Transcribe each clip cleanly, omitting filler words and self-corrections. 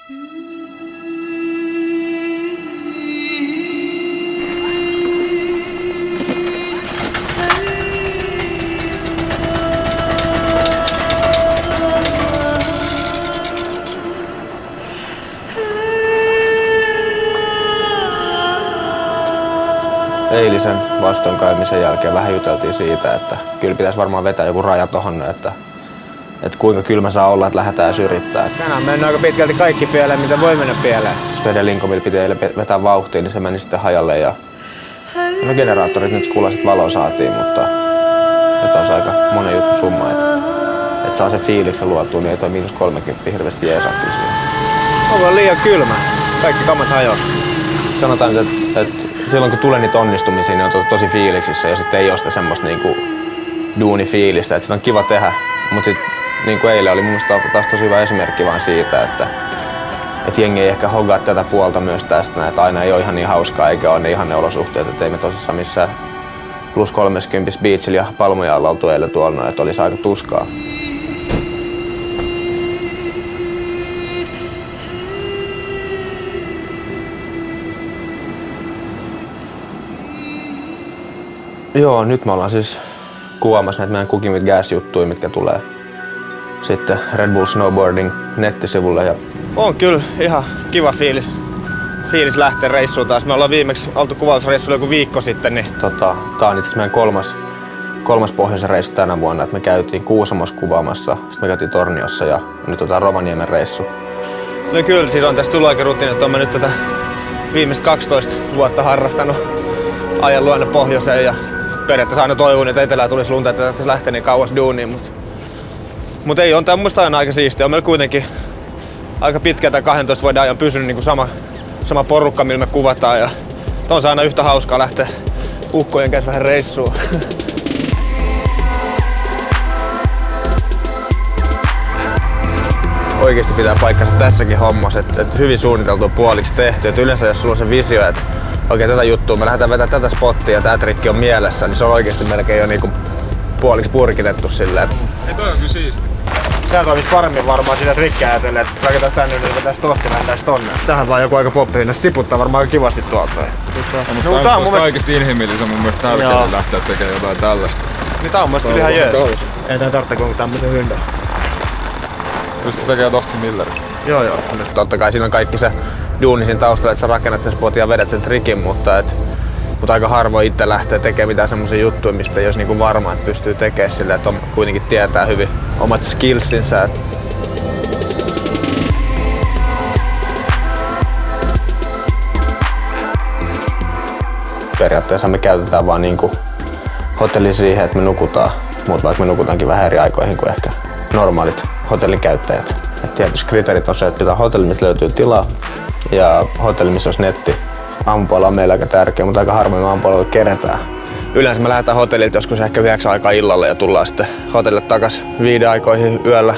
Eilisen vastoinkäymisen jälkeen vähän juteltiin siitä, että kyllä pitäisi varmaan vetää joku raja tohon, että kuinka kylmä saa olla, että lähdetään edes yrittää. Tänään mennään aika pitkälti kaikki pieleen, mitä voi mennä pieleen. Svede Linkomil piti eilen vetää vauhtiin, niin se meni sitten hajalle ja no generaattorit nyt kuulasit valoa saatiin, mutta nyt on se aika monen juttu summa, että saa sen fiiliksen luotua, niin ei toi -30 hirveästi jeesahti siihen. On vaan liian kylmä. Kaikki kamat hajoaa. Sanotaan, että silloin kun tulee niitä onnistumisia, niin on tosi fiiliksissä ja sitten ei ole sitä semmoista niinku duunifiilistä, että sitä on kiva tehdä. Mutta sitten niin kuin eilen oli mun mielestä taas tosi hyvä esimerkki vaan siitä, että jengi ei ehkä hogaa tätä puolta myös tästä, että aina ei ole ihan niin hauskaa eikä ole ne ihan ne olosuhteet, että ei me tosissaan missään +30 beachillä ja palmuja alla oltu eilen tuolla, että olisi aika tuskaa. Joo, nyt me ollaan siis kuvaamassa näitä meidän Cooking with Gas-juttuja, mitkä tulee sitten Red Bull Snowboarding nettisivulle. Ja on kyllä ihan kiva fiilis lähteä reissuun taas. Me ollaan viimeksi oltu kuvausreissulla joku viikko sitten. Niin tää on itse meidän kolmas pohjoisen reissu tänä vuonna. Et me käytiin Kuusamossa kuvaamassa, sitten me käytiin Torniossa ja nyt otetaan Rovaniemen reissu. No kyllä, siis on tässä tullut aika rutiini, että olen nyt tätä viimeiset 12 vuotta harrastanut ajan luonne pohjoiseen ja periaatteessa aina toivon, että etelään tulisi lunta, että lähtee niin kauas duuniin, mutta ei, on tämä mun mielestä aina aika siistiä. On meillä kuitenkin aika pitkään tai 12 vuoden ajan pysynyt niin kuin sama porukka, millä me kuvataan ja on se aina yhtä hauskaa lähteä ukkojen kanssa vähän reissuun. Oikeasti pitää paikkansa tässäkin hommassa, että hyvin suunniteltu puoliksi tehty. Et yleensä jos sulla on se visio, että oikein tätä juttua, me lähdetään vetämään tätä spottia ja tää trikki on mielessä, niin se on oikeasti melkein jo niinku puoliksi purkitettu silleen. Ei toi on kyllä siisti. Tää toimis paremmin varmaan sitä trikkiä ajatellen, että rakentais tänne niin vetäis tosta ja lähdetäis tonne. Tähän vaan joku aika poppi, ne tiputtaa varmaan aika kivasti tuolta. No, tää on mun kaikista inhimillisen mun mielestä tärkeää lähteä tekemään jotain tällaista. Niin tää on mun mielestä ihan jees. Ei tää tarvitse kuin tämmösen hyndän. Pystyis tekemään tosta sen Millerin. Joo. Totta kai siinä on kaikki se duuni siinä taustalla, että sä rakennat sen spotin ja vedät sen trikin, mutta aika harvoin itse lähtee tekemään mitään semmoisia juttuja, mistä ei olisi niinku varma, että pystyy tekemään sillä, että kuitenkin tietää hyvin omat skillsinsä. Periaatteessa me käytetään vaan niinku hotelli siihen, että me nukutaan, mutta vaikka me nukutaankin vähän eri aikoihin kuin ehkä normaalit hotellikäyttäjät. Et tietysti kriteerit on se, että pitää hotelli, missä löytyy tilaa ja hotelli, missä olisi netti. Aamupuolella on meillä aika tärkeä, mutta aika harvoin me aamupuolella keretään. Yleensä me lähdetään hotellilta joskus ehkä 9 aikaa illalla ja tullaan sitten hotellille takas 5 aikoihin yöllä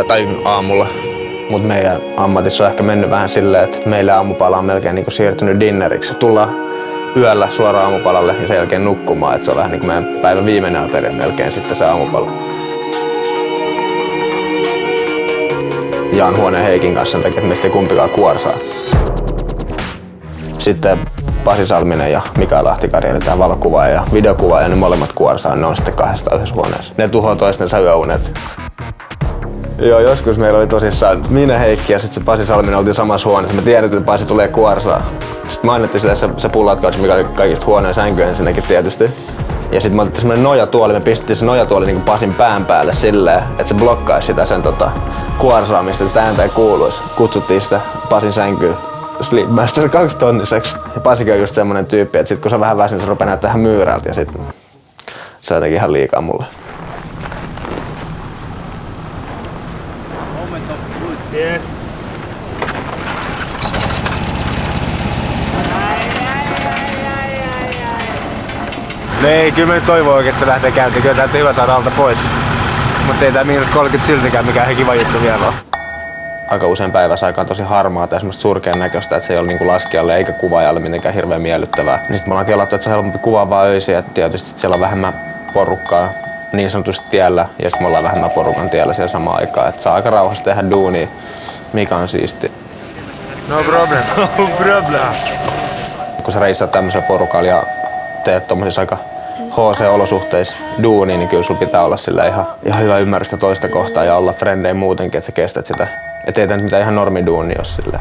tai aamulla. Mutta meidän ammatissa on ehkä mennyt vähän silleen, että meillä aamupala on melkein niinku siirtynyt dinneriksi. Tullaan yöllä suoraan aamupalalle ja sen jälkeen nukkumaan, että se on vähän niin kuin meidän päivän viimeinen ateria melkein sitten se aamupala. Jaan huoneen Heikin kanssa sen takia, että meistä ei kumpikaan kuorsaa. Sitten Pasi Salminen ja Mikael Lahtikari, eli tämä valokuvaaja ja videokuvaaja, ne molemmat kuorsaa, ne on sitten 200 yhdessä huoneessa. Ne tuhoaa toistensa yöunet. Joo, joskus meillä oli tosissaan minä, Heikki ja sitten se Pasi Salminen oltiin samassa huoneessa. Me tiedettiin, että Pasi tulee kuorsaa. Sitten mainittiin sille se pullatkaus, mikä oli kaikista huoneen sänky ensinnäkin tietysti. Ja sitten me otettiin semmonen nojatuoli, me pistettiin se nojatuoli niin Pasin pään päälle silleen, että se blokkaisi sitä sen kuorsaamista, että sitä ääntä ei kuuluisi. Kutsuttiin sitä Pasin sänkyyn Sleepmaster 2-tonniseksi. Ja Pasikin on just semmonen tyyppi, että sit kun se on vähän väsynyt, se rupeaa näyttää ihan myyrältä ja sit se on jotenkin ihan liikaa mulle. Yes. Ei, kyllä mä nyt toivon oikeesti, että lähtee käyntiin. Kyllä täytyy hyvä saada alta pois. Mutta ei tää -30 siltikään mikään kiva juttu vielä ole. Aika usein päivässä on tosi harmaata ja semmoista surkean näköistä, että se ei ole niinku laskijalle eikä kuvaajalle mitenkään hirveän miellyttävää. Niin sit me ollaan kelattu, että se on helpompi kuvaa vaan öisin, että tietysti siellä on vähemmän porukkaa niin sanotusti tiellä ja sitten me ollaan vähemmän porukan tiellä siellä samaan aikaan. Että saa aika rauhassa tehdä duunia, mikä on siisti. No problem. No problem. Kun sä reissaat tämmöisellä porukalla ja teet tommosissa aika HC-olosuhteissa duunia, niin kyllä sulla pitää olla sillä ihan hyvä ymmärrystä toista kohtaa ja olla frendejä muutenkin, että sä kestät sitä. Et ei tää nyt mitään ihan normiduunia jos sillä.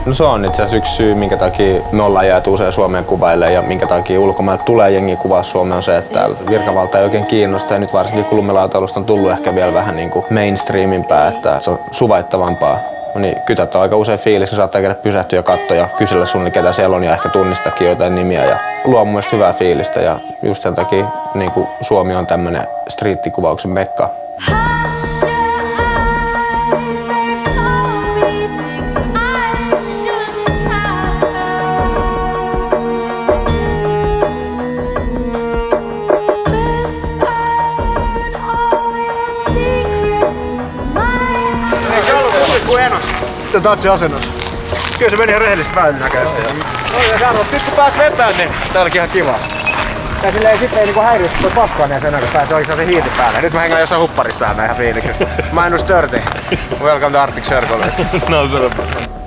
No se on itse asiassa yksi syy, minkä takia me ollaan jääty usein Suomeen kuvailemaan ja minkä takia ulkomailta tulee jengi kuvaa Suomeen on se, että täällä virkavalta ei oikein kiinnosta ja nyt varsinkin kun lumilautailusta on tullut ehkä vielä vähän niin kuin mainstreamimpää, että se on suvaittavampaa. Niin kytät on aika usein fiilis, kun saattaa käydä pysähtyä ja katsoa ja kysellä sun, ketä siellä on ja ehkä tunnistakin jotain nimiä ja luo mun mielestä hyvää fiilistä ja just sen takia niin kuin Suomi on tämmönen striittikuvauksen mekka. Tatsi asennossa. Kyllä se meni ihan rehellisesti väylyn näköisesti. No ja sanoit, nyt kun pääs vetään, niin tää olikin ihan kiva. Ja silleen sit ei niinku häiriössä toi paskaa niin sen, kun pääsee oikeastaan se hiiti päälle. Nyt mä hengään jossain hupparissa täällä ihan fiiliksessä. Minus 30. Welcome to Arctic Circle. No problem.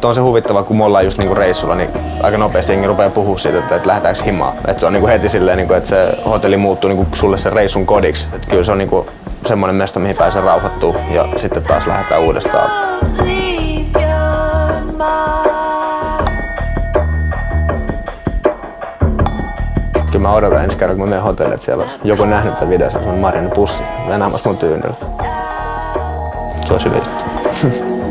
On se huvittavaa, kun me ollaan just niinku reissulla, niin aika nopeasti jengi rupeaa puhua siitä, että lähdetäänkö himaan. Että se on niinku heti silleen, niinku, että se hotelli muuttuu niinku sulle sen reissun kodiksi. Että kyllä se on niinku semmonen mesta, mihin pääsee rauhoittua ja sitten taas lähdetään uudestaan. Kyllä mä odotan ensi kerran, kun mä menen hotellille, että siellä olisi joku nähnyt tämän videossa, se on Marianne Pussi venaamassa mun tyynellä. Se olisi hyvä juttu.